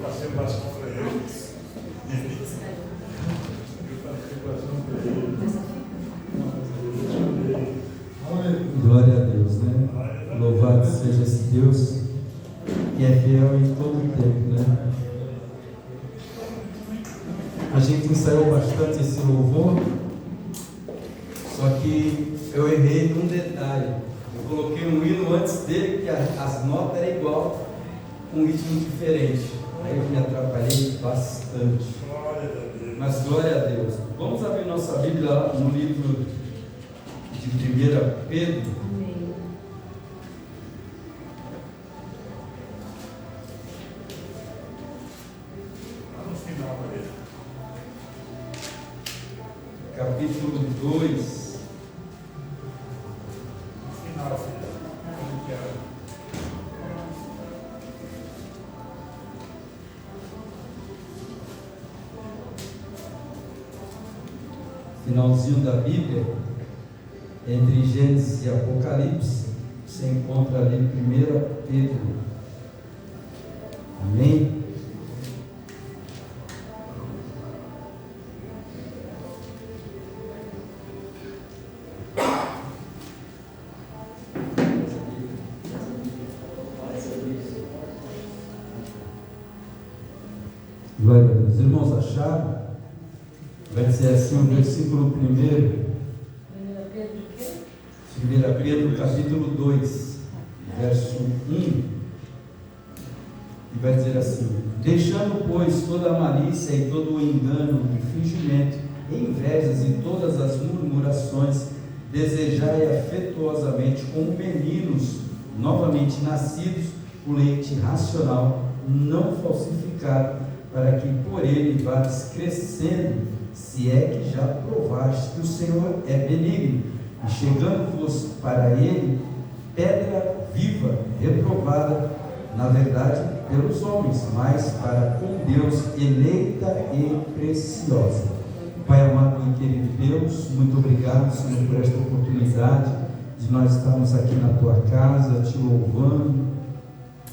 participação para ele. Glória a Deus, né? Louvado seja esse Deus que é fiel em todo o tempo, né? A gente ensaiou bastante esse louvor, só que eu errei num detalhe. Eu coloquei um hino antes dele, que as notas eram igual, com um ritmo diferente. Aí eu me atrapalhei bastante. Mas glória a Deus. Vamos abrir nossa Bíblia lá no livro de 1 Pedro. Amém. Lá no final, Maria. Capítulo 2. No final, filha. Como que era? Finalzinho da Bíblia, entre Gênesis e Apocalipse, você encontra ali 1 Pedro. Amém? Glória a Deus. Irmãos, acharam? Vai dizer assim o versículo 1. 1 Pedro o quê? 1 Pedro capítulo 2, verso 1. E vai dizer assim: deixando, pois, toda a malícia e todo o engano e fingimento, invejas e todas as murmurações, desejai afetuosamente como meninos novamente nascidos, o leite racional, não falsificado, para que por ele vades crescendo, se é que já provaste que o Senhor é benigno, e chegando-vos para ele, pedra viva, reprovada, na verdade, pelos homens, mas para com Deus, eleita e preciosa. Pai amado e querido Deus, muito obrigado, Senhor, por esta oportunidade de nós estarmos aqui na tua casa, te louvando,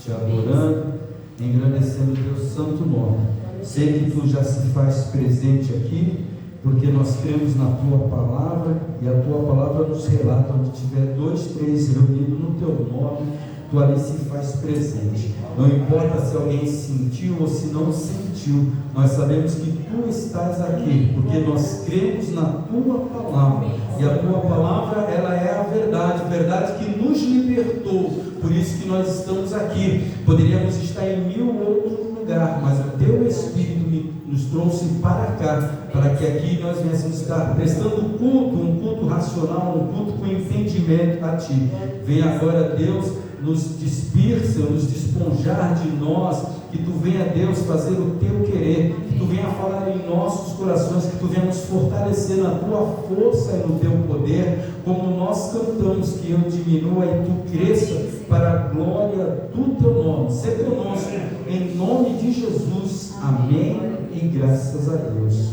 te adorando, engrandecendo o teu santo nome. Sei que tu já se faz presente aqui, porque nós cremos na tua palavra, e a tua palavra nos relata: onde tiver 2, 3 reunidos no teu nome, tu ali se faz presente. Não importa se alguém sentiu ou se não sentiu, nós sabemos que tu estás aqui, porque nós cremos na tua palavra, e a tua palavra, ela é a verdade que nos libertou. Por isso que nós estamos aqui. Poderíamos estar em 1000 outros lugares, mas o teu Espírito nos trouxe para cá, para que aqui nós viéssemos estar prestando culto, um culto racional, um culto com entendimento a ti. Vem agora, Deus, nos despir, Senhor, nos desponjar de nós, que tu venha, Deus, fazer o teu querer, que tu venha falar em nossos corações, que tu venha nos fortalecer na tua força e no teu poder, como nós cantamos, que eu diminua e tu cresça, para a glória do teu nome. Seja conosco, em nome de Jesus. Amém e graças a Deus.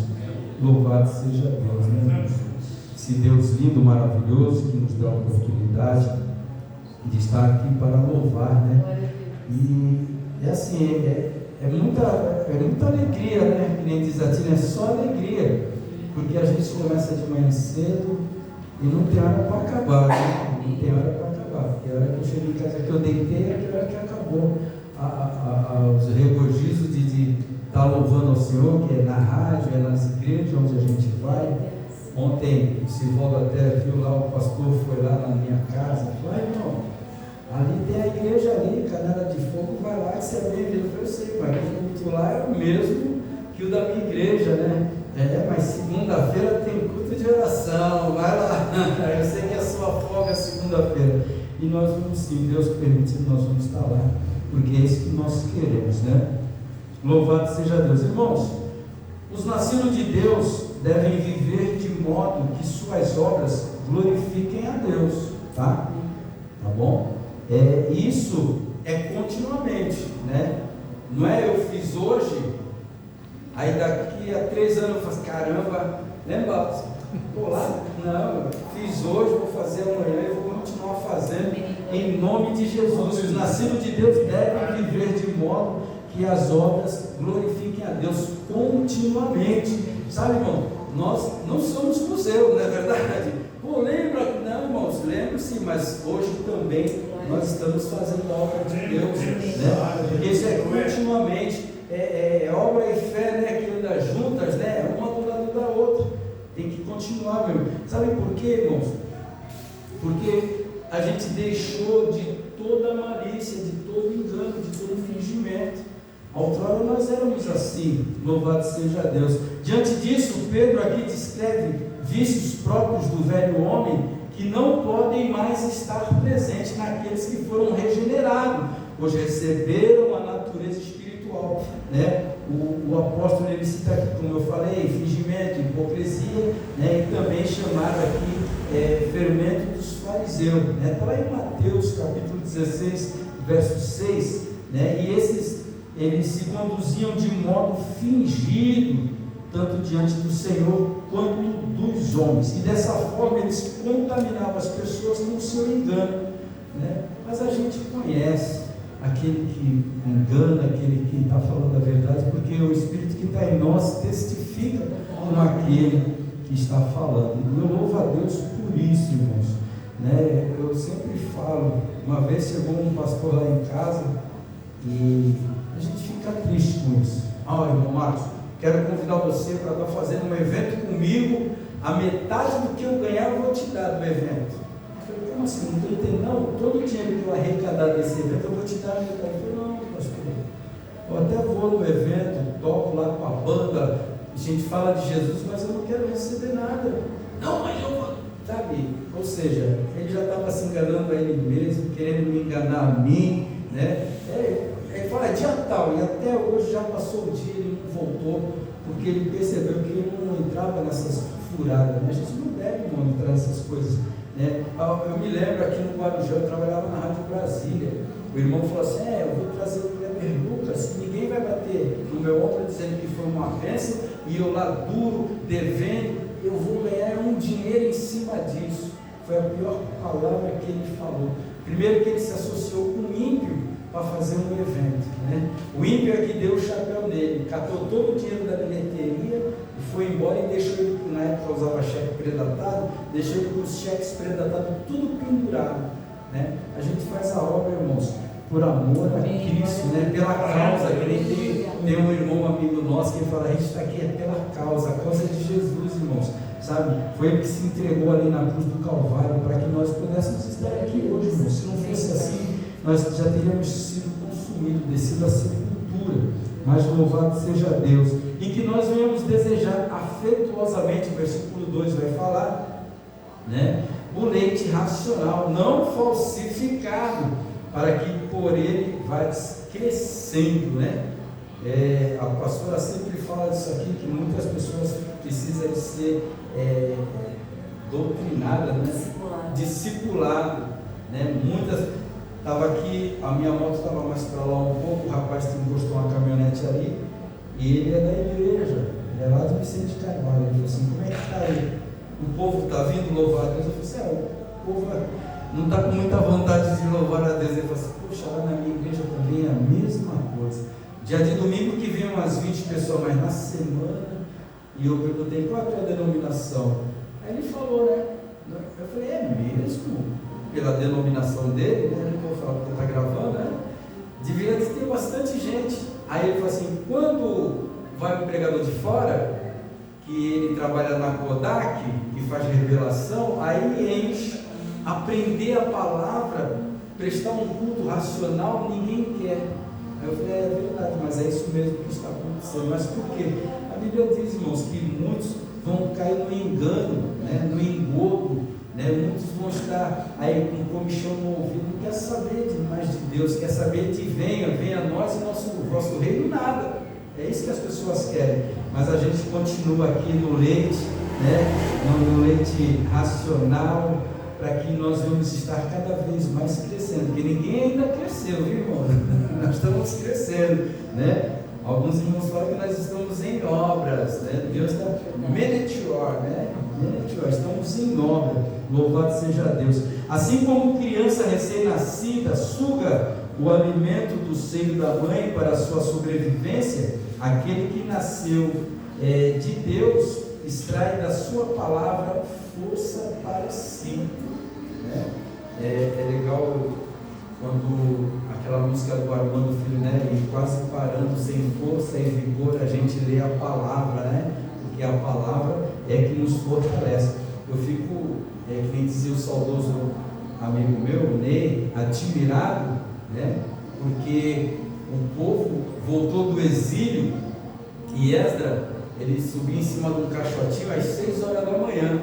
Louvado seja Deus, né? Esse Deus lindo, maravilhoso, que nos dá a oportunidade de estar aqui para louvar, né? E é assim, é muita alegria, né? Que nem diz a Tina, é só alegria, porque a gente começa de manhã cedo e não tem hora para acabar, né? Não tem hora para acabar, porque a hora que eu chego em casa, que eu deitei, é a hora que acabou os regozijos de estar louvando ao Senhor, que é na rádio, é nas igrejas onde a gente vai. Ontem, o Sivaldo até viu lá, o pastor foi lá na minha casa, falou: irmão, ali tem a igreja ali, Canela de Fogo, vai lá que você é bem-vindo. Eu falei: eu sei, pai, o culto lá é o mesmo que o da minha igreja, né? Mas segunda-feira tem culto de oração, vai lá. Eu sei que é a sua folga é segunda-feira. E nós vamos sim, Deus permitindo, nós vamos estar lá, porque é isso que nós queremos, né? Louvado seja Deus. Irmãos, os nascidos de Deus devem viver de modo que suas obras glorifiquem a Deus, tá? Tá bom? Isso é continuamente, né? Não é eu fiz hoje, aí daqui a 3 anos eu faço, caramba, lembra? Pô, lá, não, fiz hoje, vou fazer amanhã e vou continuar fazendo, em nome de Jesus. Os nascidos de Deus devem viver de modo que as obras glorifiquem a Deus continuamente. Sabe, irmão, nós não somos museu, não é verdade? Pô, lembra? Não, irmãos, lembro sim, mas hoje também nós estamos fazendo a obra de Deus, né? Porque isso é continuamente, obra e fé, né, que anda juntas, né, uma do lado da outra, tem que continuar, meu irmão. Sabe por quê, irmãos? Porque a gente deixou de toda malícia, de todo engano, de todo fingimento. Outrora nós éramos assim, louvado seja Deus. Diante disso, Pedro aqui descreve vícios próprios do velho homem que não podem mais estar presentes naqueles que foram regenerados, pois receberam a natureza espiritual, né? O apóstolo ele cita aqui, como eu falei, fingimento, hipocrisia, né? E também chamado aqui fermento dos fariseus, né? Está lá em Mateus capítulo 16, verso 6, né? E esses eles se conduziam de modo fingido, tanto diante do Senhor quanto dos homens, e dessa forma eles contaminavam as pessoas com o seu engano, né? Mas a gente conhece aquele que engana, aquele que está falando a verdade, porque o Espírito que está em nós testifica com aquele que está falando. Eu louvo a Deus por isso, irmãos, né? Eu sempre falo, uma vez chegou um pastor lá em casa e a gente fica triste com isso. Irmão Marcos, quero convidar você para estar fazendo um evento comigo, a metade do que eu ganhar eu vou te dar do evento. Eu falei, como assim? Não estou entendendo. Não, todo o dinheiro que eu arrecadar desse evento eu vou te dar a metade. Eu falei, não, pastor, eu até vou no evento, toco lá com a banda, a gente fala de Jesus, mas eu não quero receber nada. Não, mas eu vou, sabe? Ou seja, ele já estava se enganando a ele mesmo, querendo me enganar a mim, né? Ele fala, dia tal, e até hoje já passou o dia, ele não voltou, porque ele percebeu que ele não entrava nessas furadas, né? A gente não deve, irmão, entrar nessas coisas, né? Eu me lembro aqui no Guarujá, eu trabalhava na Rádio Brasília, o irmão falou assim, eu vou trazer o Kleber Lucas, ninguém vai bater no meu ombro dizendo que foi uma bênção, e eu lá duro, devendo, eu vou ganhar um dinheiro em cima disso. Foi a pior palavra que ele falou. Primeiro que ele se associou com o ímpio para fazer um evento, né? O ímpio é que deu o chapéu nele, catou todo o dinheiro da bilheteria e foi embora e deixou ele, na época usava cheque predatado, deixou ele com os cheques predatados tudo pendurado, né? A gente faz a obra, irmãos, por amor a Cristo, né? Pela causa, que nem tem um irmão amigo nosso que fala, a gente está aqui pela causa, a causa de Jesus, irmãos, sabe? Foi ele que se entregou ali na cruz do Calvário para que nós pudéssemos estar aqui hoje, irmãos. Se não fosse assim, nós já teríamos sido consumidos, descido à sepultura. Mas louvado seja Deus, e que nós venhamos desejar afetuosamente, o versículo 2 vai falar, né? O leite racional, não falsificado, para que por ele vá crescendo, né? A pastora sempre fala disso aqui, que muitas pessoas precisam de ser doutrinadas, né? Discipulado, né? Muitas, estava aqui, a minha moto estava mais para lá um pouco, o rapaz que encostou uma caminhonete ali, e ele é da igreja, ele é lá do Vicente Carvalho. Ele falou assim, como é que está aí? O povo está vindo louvar a Deus? Eu falei assim, o povo não está com muita vontade de louvar a Deus. Ele falou assim, poxa, lá na minha igreja também é a mesma coisa. Dia de domingo que vem umas 20 pessoas, mas na semana, e eu perguntei, qual é a tua denominação? Aí ele falou, né? Eu falei, é mesmo? Pela denominação dele, né? Não vou falar porque está gravando, né? Devia ter bastante gente. Aí ele falou assim, quando vai um pregador de fora, que ele trabalha na Kodak, que faz revelação, aí enche, aprender a palavra, prestar um culto racional, ninguém quer. Aí eu falei, é verdade, mas é isso mesmo que está acontecendo. Mas por quê? A Bíblia diz, irmãos, que muitos vão cair no engano, né? No engodo, né? Muitos vão estar aí com um comichão no ouvido, não quer saber de mais de Deus, quer saber de venha a nós e vosso reino nada. É isso que as pessoas querem, mas a gente continua aqui no leite, né? No leite racional, para que nós vamos estar cada vez mais crescendo, porque ninguém ainda cresceu, viu, irmão? Nós estamos crescendo, né? Alguns irmãos falam que nós estamos em obras, né? Deus está menetior, né? Menetior, estamos em obra, louvado seja Deus. Assim como criança recém-nascida suga o alimento do seio da mãe para a sua sobrevivência, aquele que nasceu de Deus extrai da sua palavra força para si. Né? É legal quando aquela música do Armando Filho, né? E quase parando, sem força e vigor, a gente lê a palavra, né? Porque a palavra é que nos fortalece. Eu fico, que nem dizia o saudoso amigo meu, Ney, admirado, né? Porque o povo voltou do exílio e Esdras, ele subia em cima de um caixotinho às 6 horas da manhã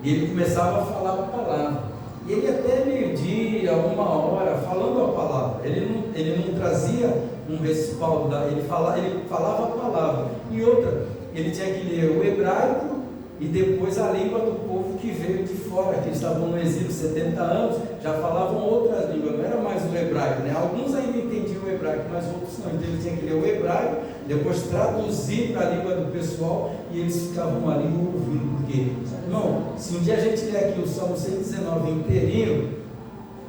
e ele começava a falar a palavra. E ele até meio-dia, 1 hora, falando a palavra. Ele não trazia um respaldo, ele falava a palavra. E outra, ele tinha que ler o hebraico e depois a língua do povo que veio de fora, que estavam no exílio 70 anos, já falavam outras línguas, não era mais o hebraico, né? Alguns ainda entendiam o hebraico, mas outros não. Então ele tinha que ler o hebraico, depois traduzir para a língua do pessoal e eles ficavam ali ouvindo. Porque, irmão, se um dia a gente ler aqui o Salmo 119 inteirinho,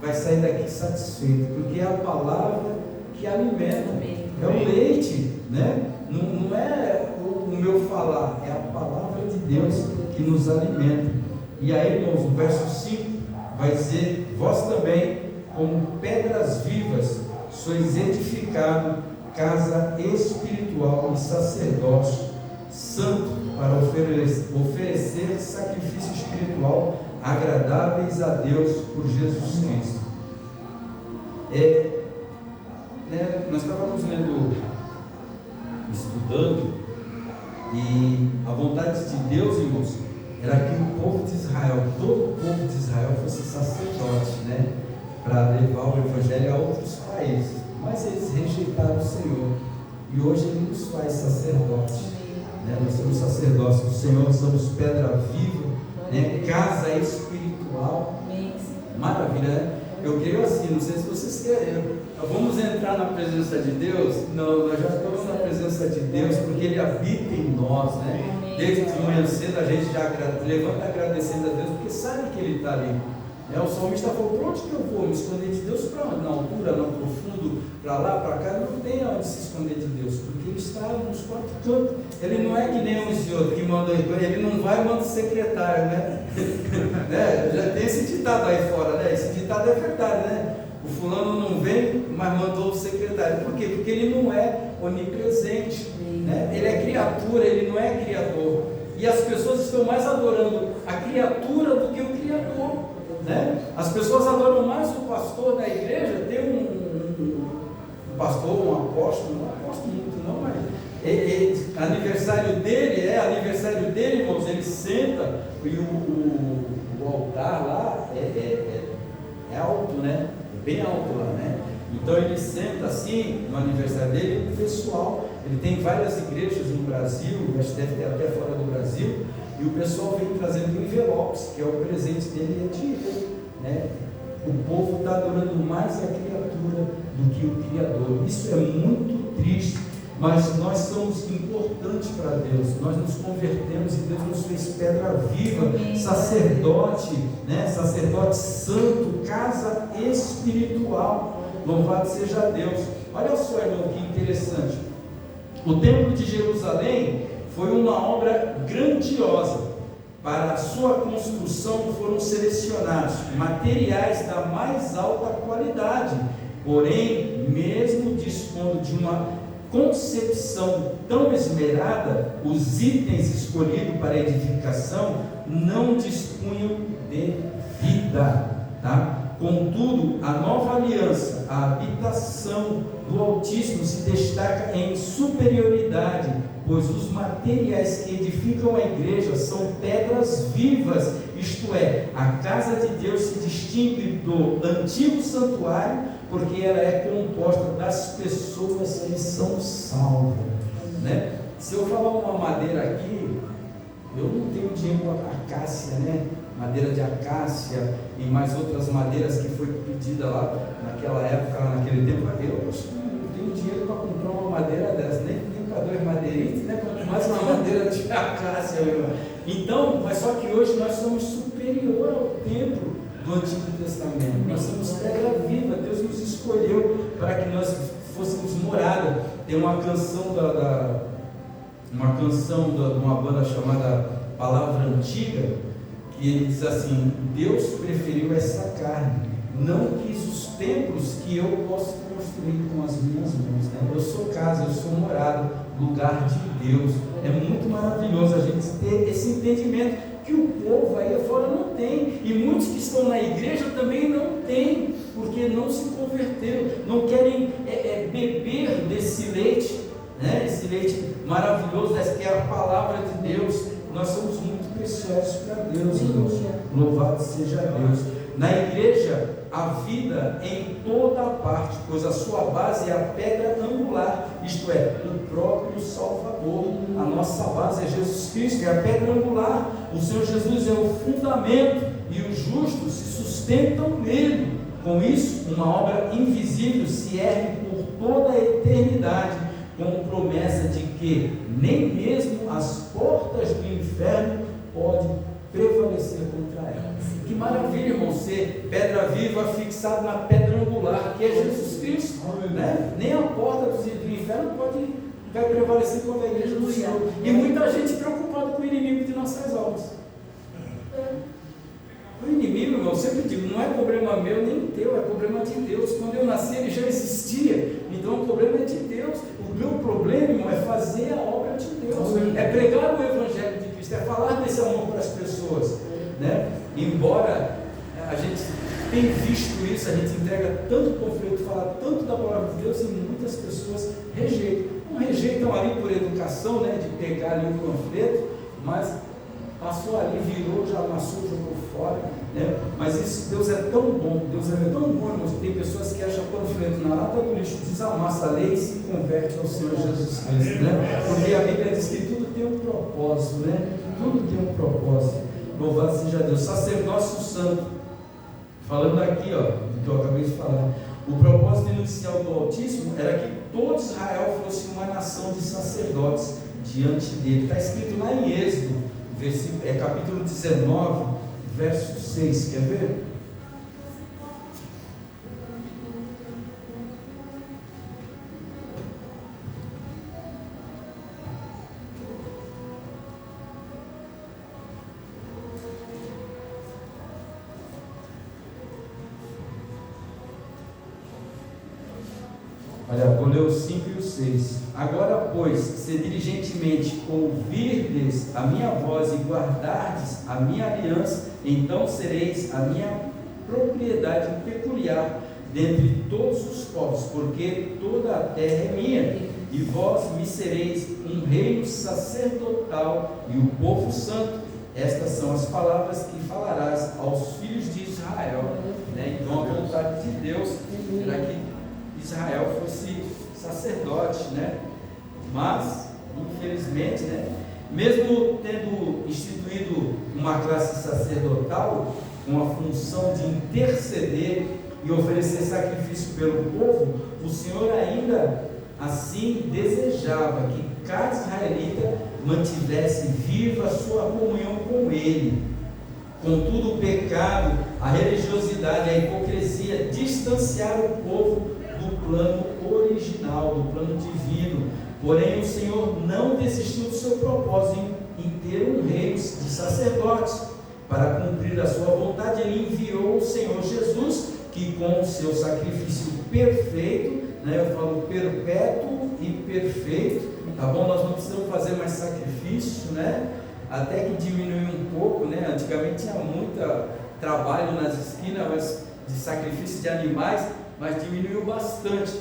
vai sair daqui satisfeito, porque é a palavra que alimenta, é o leite, né? Não é o meu falar, é a palavra de Deus que nos alimenta. E aí, irmãos, no verso 5 vai dizer: vós também, como pedras vivas, sois edificado casa espiritual e sacerdócio santo, para oferecer sacrifício espiritual agradáveis a Deus por Jesus Cristo. Nós estávamos estudando, e a vontade de Deus, irmãos, era que o povo de Israel, todo o povo de Israel fosse sacerdote, né? Para levar o evangelho a outros países, mas eles rejeitaram o Senhor, e hoje Ele nos faz sacerdote, né? Nós somos sacerdotes do Senhor, somos pedra viva, né? Casa espiritual, maravilha, né? Eu creio assim, não sei se vocês querem, vamos entrar na presença de Deus? Não, nós já estamos na presença de Deus, porque Ele habita em nós, né? Desde de manhã cedo a gente já levanta agradecendo a Deus, porque sabe que Ele está ali. O salmista falou: para onde que eu vou? Me esconder de Deus para onde? Na altura, no profundo, para lá, para cá? Não tem onde se esconder de Deus, porque Ele está nos 4 cantos. Ele não é que nem uns e outros que mandam, Ele não vai e manda o secretário, né? Já tem esse ditado aí fora, né? Esse ditado é verdade, né? O fulano não vem, mas mandou o secretário. Por quê? Porque ele não é onipresente, né? Ele é criatura, ele não é criador. E as pessoas estão mais adorando a criatura do que o Criador, né? As pessoas adoram mais o pastor da igreja. Tem um pastor, um apóstolo, não aposto muito não, mas aniversário dele, irmãos, ele senta e o altar lá é alto, né? É bem alto lá, né? Então ele senta assim no aniversário dele, o pessoal, ele tem várias igrejas no Brasil, mas deve ter até fora do Brasil, e o pessoal vem trazendo envelopes, que é o presente dele, é dinheiro, né? O povo está adorando mais a criatura do que o Criador. Isso é muito triste, mas nós somos importantes para Deus. Nós nos convertemos e Deus nos fez pedra viva, sacerdote, né? Sacerdote santo, casa espiritual. Louvado seja Deus. Olha só, irmão, que interessante. O templo de Jerusalém foi uma obra grandiosa. Para a sua construção foram selecionados materiais da mais alta qualidade. Porém, mesmo dispondo de uma concepção tão esmerada, os itens escolhidos para a edificação não dispunham de vida, tá? Contudo, a nova aliança, a habitação do Altíssimo, se destaca em superioridade, pois os materiais que edificam a igreja são pedras vivas, isto é, a casa de Deus se distingue do antigo santuário, porque ela é composta das pessoas que são salvas, né? Se eu falar uma madeira aqui, eu não tenho dinheiro para acácia, né? Madeira de acácia e mais outras madeiras que foi pedida lá naquela época, naquele tempo. Eu não tenho dinheiro para comprar uma madeira dessa, nem para 2 madeirenses, né? Mais uma madeira de acácia, meu irmão. Então, mas só que hoje nós somos superior ao templo do Antigo Testamento. Nós somos pedra viva. Deus nos escolheu para que nós fôssemos morada. Tem uma canção de uma banda chamada Palavra Antiga, que ele diz assim: Deus preferiu essa carne, não quis os templos que eu posso construir com as minhas mãos, né? Eu sou casa, eu sou morada, lugar de Deus. É muito maravilhoso a gente ter esse entendimento que o povo aí fora não tem, e muitos que estão na igreja também não têm, porque não se converteram, não querem beber desse leite, né? Esse leite maravilhoso, que é a palavra de Deus. Nós somos muito preciosos para Deus, irmãos. Louvado seja Deus. Na igreja, a vida em toda a parte, pois a sua base é a pedra angular, isto é, o próprio Salvador. A nossa base é Jesus Cristo, é a pedra angular. O Senhor Jesus é o fundamento, e os justos se sustentam nele. Com isso, uma obra invisível se ergue por toda a eternidade, com promessa de que nem mesmo as portas do inferno podem prevalecer contra ela. Que maravilha, irmão, ser pedra viva fixada na pedra angular, que é Jesus Cristo, né? Nem a porta do inferno vai prevalecer contra a igreja do Senhor. E muita gente preocupada com o inimigo de nossas almas. O inimigo, irmão, eu sempre digo, não é problema meu nem teu, é problema de Deus. Quando eu nasci, ele já existia, então o problema é de Deus. O meu problema, irmão, é fazer a obra de Deus, é pregar o Evangelho de Cristo, é falar desse amor para as pessoas, né? Embora a gente tenha visto isso, a gente entrega tanto conflito, fala tanto da palavra de Deus, e muitas pessoas rejeitam. Não rejeitam ali por educação, né, de pegar ali um panfleto, mas passou ali, virou, já amassou, jogou fora, né? Mas isso, Deus é tão bom, irmãos. Tem pessoas que acham panfleto na lata do lixo, desamassa a lei e se converte ao Senhor Jesus Cristo, né? Porque a Bíblia diz que tudo tem um propósito, né? Tudo tem um propósito. Louvado seja Deus. Sacerdócio santo, falando aqui, ó, do que eu acabei de falar. O propósito inicial do Altíssimo era que todo Israel fosse uma nação de sacerdotes diante dele. Está escrito lá em Êxodo, capítulo 19, verso 6. Quer ver? Olha, vou ler o 5 e o 6. Agora, pois, se diligentemente ouvirdes a minha voz e guardardes a minha aliança, então sereis a minha propriedade peculiar dentre todos os povos, porque toda a terra é minha, e vós me sereis um reino sacerdotal e o povo santo. Estas são as palavras que falarás aos filhos de Israel, né? Então a vontade de Deus era que Israel fosse sacerdote, né? Mas, infelizmente, né, mesmo tendo instituído uma classe sacerdotal com a função de interceder e oferecer sacrifício pelo povo, o Senhor ainda assim desejava que cada israelita mantivesse viva a sua comunhão com Ele. Contudo, o pecado, a religiosidade, a hipocrisia distanciaram o povo do plano original, do plano divino. Porém, o Senhor não desistiu do seu propósito em ter um reino de sacerdotes. Para cumprir a sua vontade, Ele enviou o Senhor Jesus, que com o seu sacrifício perfeito, né, eu falo perpétuo e perfeito, tá bom? Nós não precisamos fazer mais sacrifício, né? Até que diminuiu um pouco, né? Antigamente tinha muito trabalho nas esquinas, mas de sacrifício de animais, mas diminuiu bastante.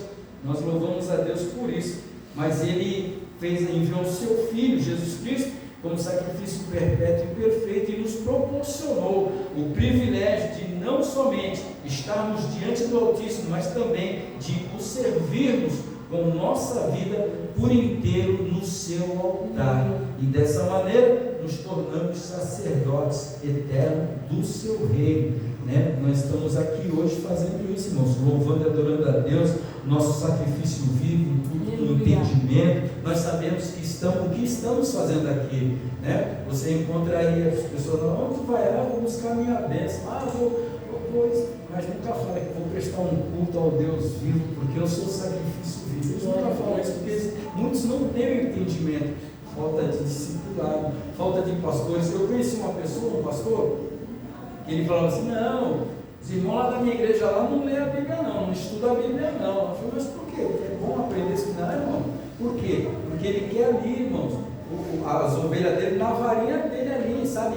Nós louvamos a Deus por isso. Mas Ele enviou o seu Filho, Jesus Cristo, como sacrifício perpétuo e perfeito, e nos proporcionou o privilégio de não somente estarmos diante do Altíssimo, mas também de o servirmos com nossa vida por inteiro no seu altar. E dessa maneira nos tornamos sacerdotes eternos do seu reino, né? Nós estamos aqui hoje fazendo isso, irmãos, louvando e adorando a Deus, nosso sacrifício vivo, tudo no entendimento. Nós sabemos o que estamos fazendo aqui, né? Você encontra aí as pessoas, onde vai? Vou buscar a minha bênção, vou Pois, mas nunca fala que vou prestar um culto ao Deus vivo, porque eu sou sacrifício vivo. Eles nunca falam isso, porque muitos não têm entendimento. Falta de discipulado, falta de pastores. Eu conheci uma pessoa, um pastor, que ele falava assim: não, os irmãos lá da minha igreja lá não lê a Bíblia não estuda a Bíblia não. Eu falei: mas por quê? Porque é bom aprender a estudar, irmão. Por quê? Porque ele quer ali, irmãos, as ovelhas dele na varinha dele ali, sabe?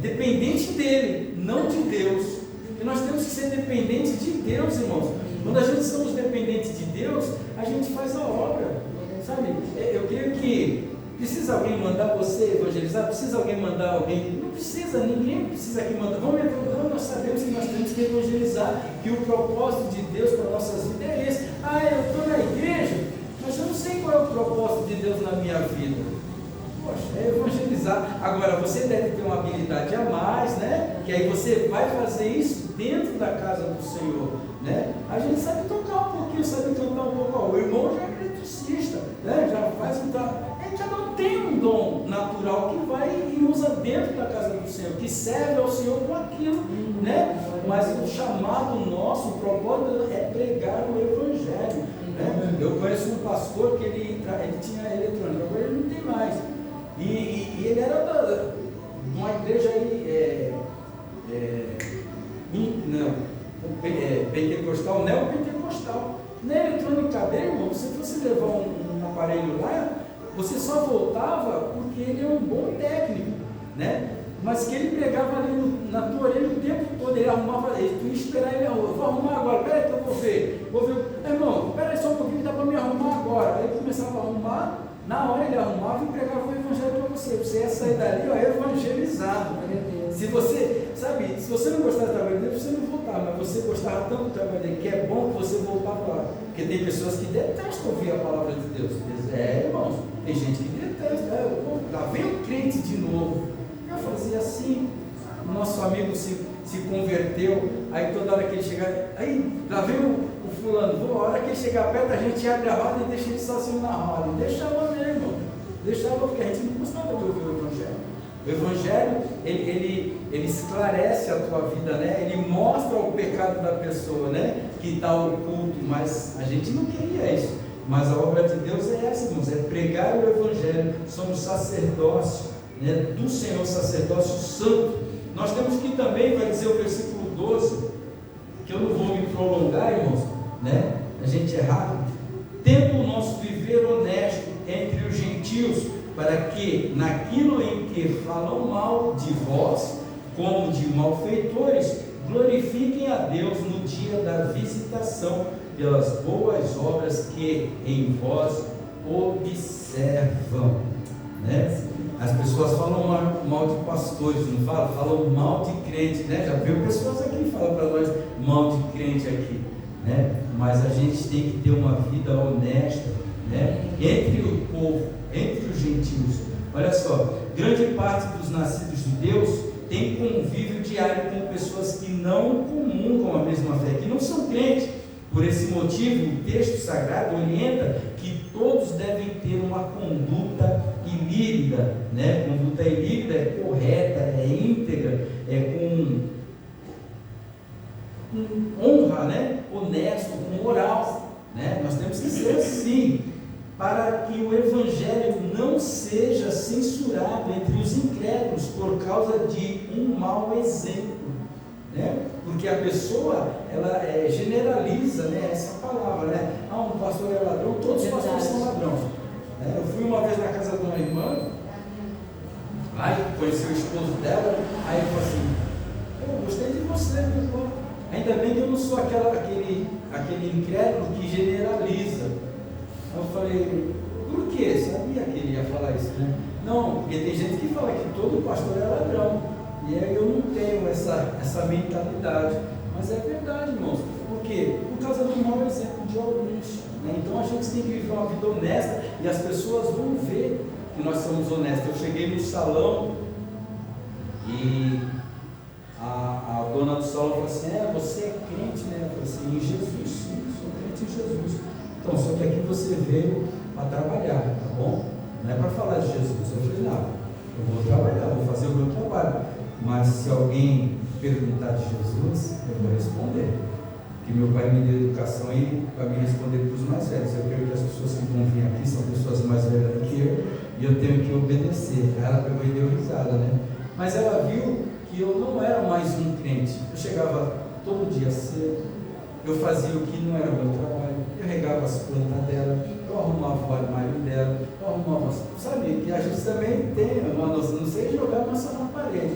Dependente dele, não de Deus. E nós temos que ser dependentes de Deus, irmãos. Quando a gente somos dependentes de Deus, a gente faz a obra, sabe? Eu creio que precisa alguém mandar você evangelizar? Precisa alguém mandar alguém? Não precisa, ninguém precisa aqui mandar. Nós sabemos que nós temos que evangelizar, que o propósito de Deus para nossas vidas é esse. Eu estou na igreja, mas eu não sei qual é o propósito de Deus na minha vida. Poxa, é evangelizar. Agora, você deve ter uma habilidade a mais, né? Que aí você vai fazer isso dentro da casa do Senhor, né? A gente sabe tocar um pouquinho, sabe cantar um pouco. O irmão já é eletricista, né? Já faz um trabalho. Cada um tem um dom natural que vai e usa dentro da casa do Senhor, que serve ao Senhor com aquilo, né? Mas o chamado nosso, o propósito é pregar o Evangelho, né? Eu conheço um pastor que ele tinha eletrônica, agora ele não tem mais. E ele era de uma igreja aí, pentecostal, neopentecostal. Na eletrônica dele, irmão, se você levar um aparelho lá, você só voltava porque ele é um bom técnico, né? Mas que ele pegava ali na tua orelha o tempo todo, ele arrumava, tu ia esperar ele, eu vou arrumar agora, peraí que eu vou ver. Irmão, peraí só um pouquinho, dá para me arrumar agora. Aí ele começava a arrumar, na hora ele arrumava e pregava o evangelho para você. Você ia sair dali, evangelizado. Se você, sabe, se você não gostava do trabalho dele, você não voltava, mas você gostava tanto do trabalho dele, que é bom que você voltava lá. Porque tem pessoas que detestam ouvir a palavra de Deus. Irmãos, tem gente que detesta. Lá vem o crente de novo. Eu fazia assim, o nosso amigo se converteu, aí toda hora que ele chegava, aí lá vem o fulano, a hora que ele chegar perto, a gente abre a roda e deixa ele sozinho na roda. E deixava mesmo, deixava, porque a gente não gostava de ouvir o Evangelho. O Evangelho, ele esclarece a tua vida, né? Ele mostra o pecado da pessoa, né? Que está oculto, mas a gente não queria isso. Mas a obra de Deus é essa, irmãos, é pregar o Evangelho. Somos sacerdócio, né? Do Senhor, sacerdócio santo. Nós temos que também, vai dizer o versículo 12, que eu não vou me prolongar, irmãos, né? A gente é rápido. Tendo o nosso viver honesto entre os gentios, para que naquilo em que falam mal de vós, como de malfeitores, glorifiquem a Deus no dia da visitação, pelas boas obras que em vós observam, né? As pessoas falam mal de pastores, não falam? Falam mal de crente, né? Já viu pessoas aqui que falam para nós mal de crente aqui, né? Mas a gente tem que ter uma vida honesta, né? Entre o povo, entre os gentios. Olha só, grande parte dos nascidos de Deus tem convívio diário com pessoas que não comungam a mesma fé, que não são crentes. Por esse motivo, o texto sagrado orienta que todos devem ter uma conduta ilícita, né? Conduta ilícita é correta, é íntegra, é com honra, né? Honesto, com moral, né? Nós temos que ser assim, para que o Evangelho não seja censurado entre os incrédulos por causa de um mau exemplo, né? Porque a pessoa, ela generaliza, né, essa palavra, né? Um pastor é ladrão, todos os pastores são ladrões. Eu fui uma vez na casa de uma irmã, aí conheci o esposo dela, aí ele falou assim: eu gostei de você, meu irmão. Ainda bem que eu não sou aquele incrédulo que generaliza. Eu falei: por quê? Sabia que ele ia falar isso, né? Não, porque tem gente que fala que todo pastor é ladrão. E aí eu não tenho essa mentalidade. Mas é verdade, irmãos. Por quê? Por causa do mau exemplo de alguns, né? Então a gente tem que viver uma vida honesta e as pessoas vão ver que nós somos honestos. Eu cheguei no salão e a dona do salão falou assim: você é crente, né? Eu falei assim: em Jesus, sim, sou crente em Jesus. Então, só que aqui você veio para trabalhar, tá bom? Não é para falar de Jesus. Eu falei: não, eu vou trabalhar, vou fazer o meu trabalho. Mas se alguém perguntar de Jesus, eu vou responder. Porque meu pai me deu educação aí para me responder para os mais velhos. Eu creio que as pessoas que vão vir aqui são pessoas mais velhas do que eu, e eu tenho que obedecer. Ela pegou e deu risada, né? Mas ela viu que eu não era mais um crente. Eu chegava todo dia cedo, eu fazia o que não era meu trabalho, eu regava as plantas dela, eu arrumava o armário dela, eu arrumava, sabe, que a gente também tem uma noção, não sei jogar massa na parede,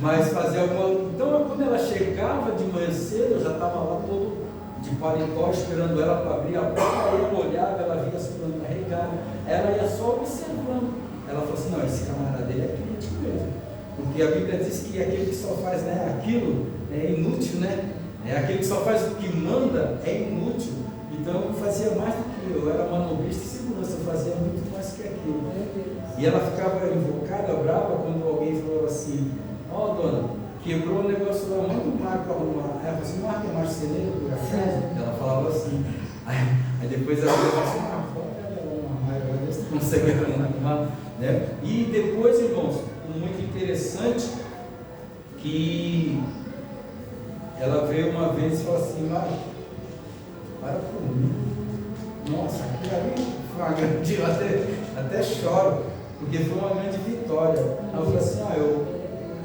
mas fazer alguma. Então, quando ela chegava de manhã cedo, eu já estava lá todo de paletó esperando ela para abrir a porta, aí eu olhava, ela via as plantas regadas, ela ia só observando. Ela falou assim: não, esse camarada dele é crente mesmo, porque a Bíblia diz que aquele que só faz, né, aquilo é inútil, né? É aquele que só faz o que manda é inútil. Então eu fazia mais do que eu era manobrista e segurança, eu fazia muito mais que aquilo. E ela ficava invocada, brava, quando alguém falava assim: ó, dona, quebrou o negócio lá, manda o Marco arrumar. Ela falou assim: Marco é marceneiro por acaso? Ela falava assim. Aí depois ela falou assim: Marco, agora você consegue arrumar, né? E depois, irmãos, muito interessante que ela veio uma vez e falou assim: Marco, para por mim. Nossa, aquilo ali, eu até choro, porque foi uma grande vitória. Ela falou assim: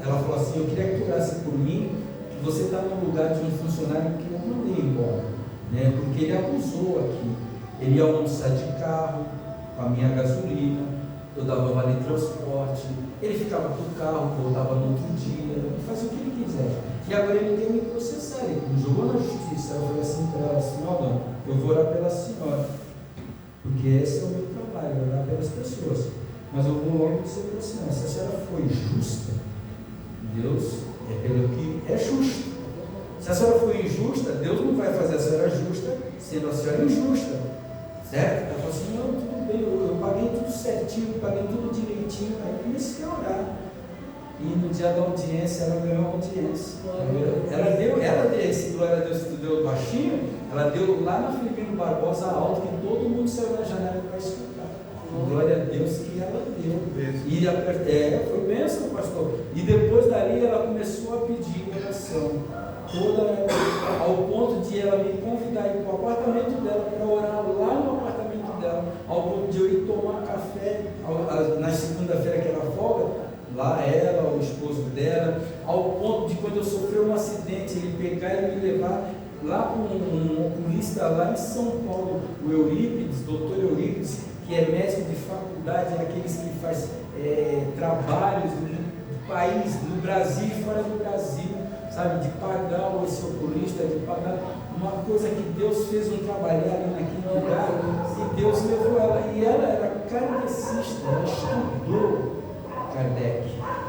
ela falou assim: eu queria que tu orasse por mim, que você está no lugar de um funcionário que eu mandei embora, né? Porque ele abusou aqui. Ele ia almoçar de carro, com a minha gasolina, eu dava vale transporte, ele ficava com o carro, voltava no outro dia, fazia o que ele quiser. E agora ele quer me processar, ele me jogou na justiça. Eu falei assim para ela: assim, não, eu vou orar pela senhora, porque esse é o meu trabalho, orar pelas pessoas. Mas eu vou logo dizer para a senhora: se a senhora foi justa, Deus é pelo que é justo. Se a senhora foi injusta, Deus não vai fazer a senhora justa sendo a senhora injusta, certo? Ela falou assim: não, tudo bem, eu paguei tudo certinho, paguei tudo direitinho. Aí eu comecei a orar. E no dia da audiência, ela ganhou a audiência. Ela deu esse glória a Deus que deu baixinho, ela deu lá na Filipino Barbosa alto, que todo mundo saiu na janela para escutar. Glória a Deus que ela deu. E foi bênção, pastor. E depois dali ela começou a pedir oração. Ao ponto de ela me convidar a ir para o apartamento dela para orar lá no apartamento dela. Ao ponto de eu ir tomar café na segunda-feira que era folga. Lá ela, o esposo dela, ao ponto de quando eu sofri um acidente, ele pegar e me levar lá para um oculista lá em São Paulo, o Eurípides, doutor Eurípides, que é médico de faculdade, é aqueles que faz trabalhos no país, no Brasil e fora do Brasil, sabe, de pagar esse oculista, de pagar uma coisa que Deus fez um trabalho ali naquele lugar, e Deus levou ela, e ela era kardecista, ela estudou Kardec,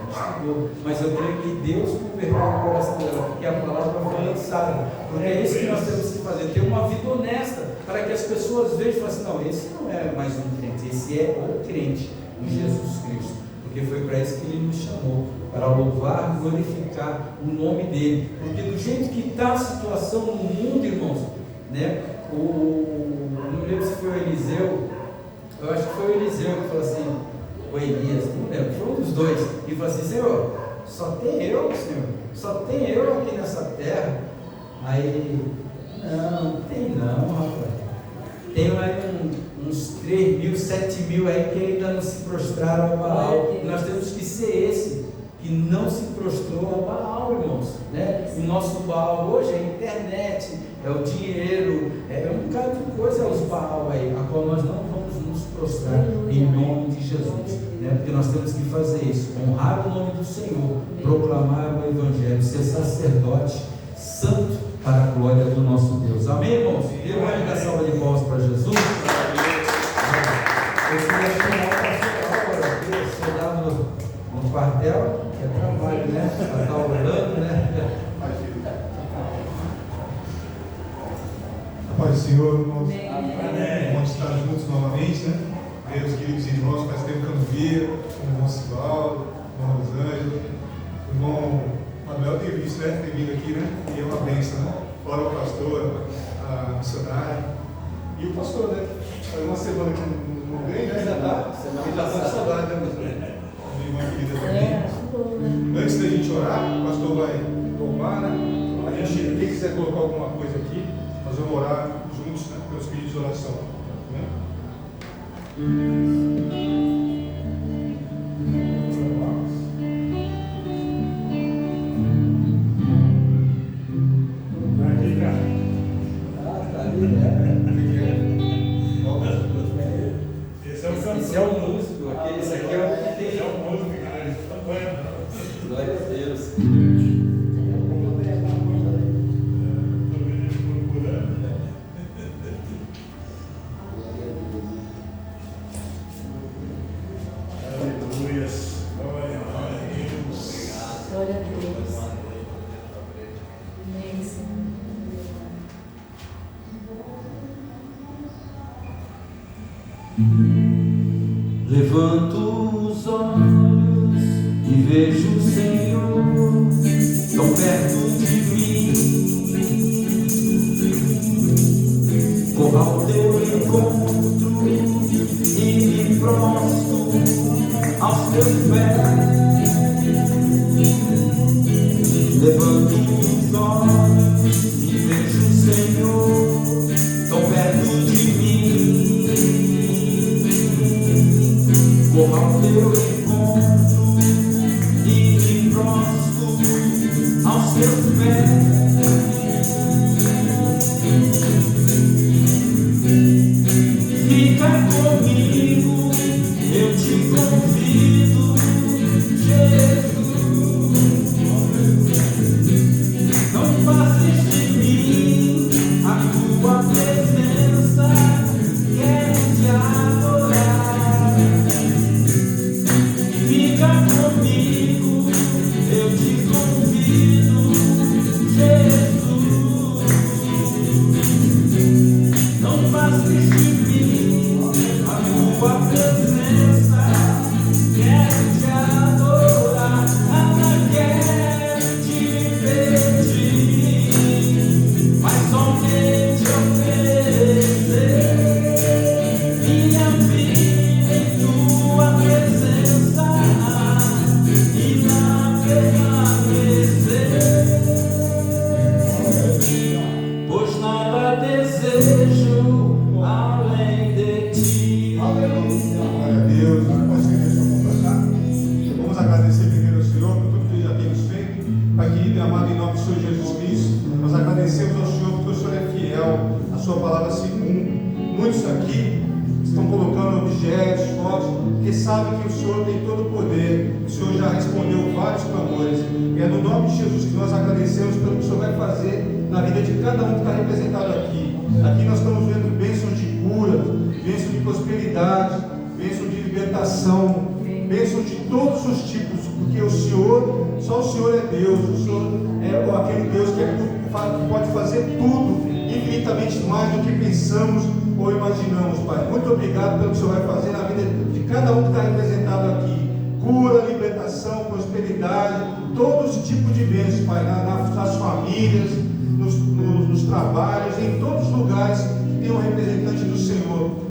estudou, mas eu creio que Deus converteu o coração dela, porque a palavra foi lançada, porque é isso que nós temos que fazer, ter uma vida honesta, para que as pessoas vejam e falem assim: não, esse não é mais um crente, esse é o crente em Jesus Cristo, porque foi para isso que ele nos chamou, para louvar e glorificar o nome dele, porque do jeito que está a situação no mundo, irmãos, né? Não lembro se foi o Eliseu, eu acho que foi o Eliseu que falou assim, ou Elias, não lembro, foi um dos dois, e falou assim: Senhor, só tem eu, Senhor, só tem eu aqui nessa terra. Aí, não tem não, rapaz, tem aí uns 3 mil, 7 mil aí que ainda não se prostraram a Baal. Nós temos que ser esse que não se prostrou a Baal, irmãos, né? O nosso Baal hoje é a internet, é o dinheiro, é um bocado de coisa, é os Baal aí, a qual nós não vamos nos prostrar em nome de Jesus, né? Porque nós temos que fazer isso, honrar o nome do Senhor, proclamar o Evangelho, ser sacerdote santo para a glória do nosso Deus. Amém, irmãos? Dê uma salva de palmas para Jesus. Eu queria chamar o pastor Álvaro aqui, soldado no quartel, que é trabalho, né? Para estar orando, né? Paz do Senhor, irmãos. Vamos estar juntos novamente, né? Meus queridos irmãos, faz tempo que eu não via, o irmão Sivaldo, o irmão Rosângela, o irmão Manuel tem visto, né? Tem vindo aqui, né? E é uma bênção, né? Fora o pastor, a missionária e o pastor, né? Faz uma semana que não vem, né? Já está, semana passada. Saudade, né? Minha irmã querida também. Antes da gente orar, o pastor vai Aqui, cara. Tá ali, né? Esse é o cantor. Esse é o músico, esse aqui é o que tem. Esse é o músico, cara. Ele está banhando. Glória a Deus. Estou vendo ele procurando. Aleluias. Glória a Deus. Glória a Deus. Amém, Senhor. Levanto os olhos e vejo o Senhor tão perto de mim. Corro ao teu encontro e me prostro aos teus pés. Levanto os olhos e vejo o Senhor tão perto de mim. Corro ao teu encontro e me prostro aos teus pés. Fica comigo, eu te convido, Jesus. Não passes de mim a tua presença, quero te adorar. Fica comigo, eu te convido, Jesus. Não passes de mim a tua presença, quero te adorar. Quero te pedir, mas somente oferecer minha vida em tua presença e lá permanecer, pois nada desejo além de ti. Glória a Deus. Pode ser sua mão para cá. Vamos agradecer primeiro ao Senhor por tudo que Ele já tem nos feito. Pai querido, amado, em nome do Senhor Jesus Cristo, nós agradecemos ao Senhor porque o Senhor é fiel, a sua palavra se cumpre. Muitos aqui estão colocando objetos, fotos, porque sabem que o Senhor tem todo o poder. O Senhor já respondeu vários clamores. E é no nome de Jesus que nós agradecemos pelo que o Senhor vai fazer na vida de cada um que está representado aqui. Aqui nós estamos vendo bênçãos de cura, bênçãos de prosperidade, bênçãos de libertação, bênçãos de todos os tipos, porque o Senhor, só o Senhor é Deus, o Senhor é aquele Deus que pode fazer tudo, infinitamente mais do que pensamos ou imaginamos, Pai. Muito obrigado pelo que o Senhor vai fazer na vida de cada um que está representado aqui. Cura, libertação, prosperidade, todos os tipos de bênçãos, Pai, nas famílias, nos trabalhos, em todos os lugares que tem um representante do Senhor.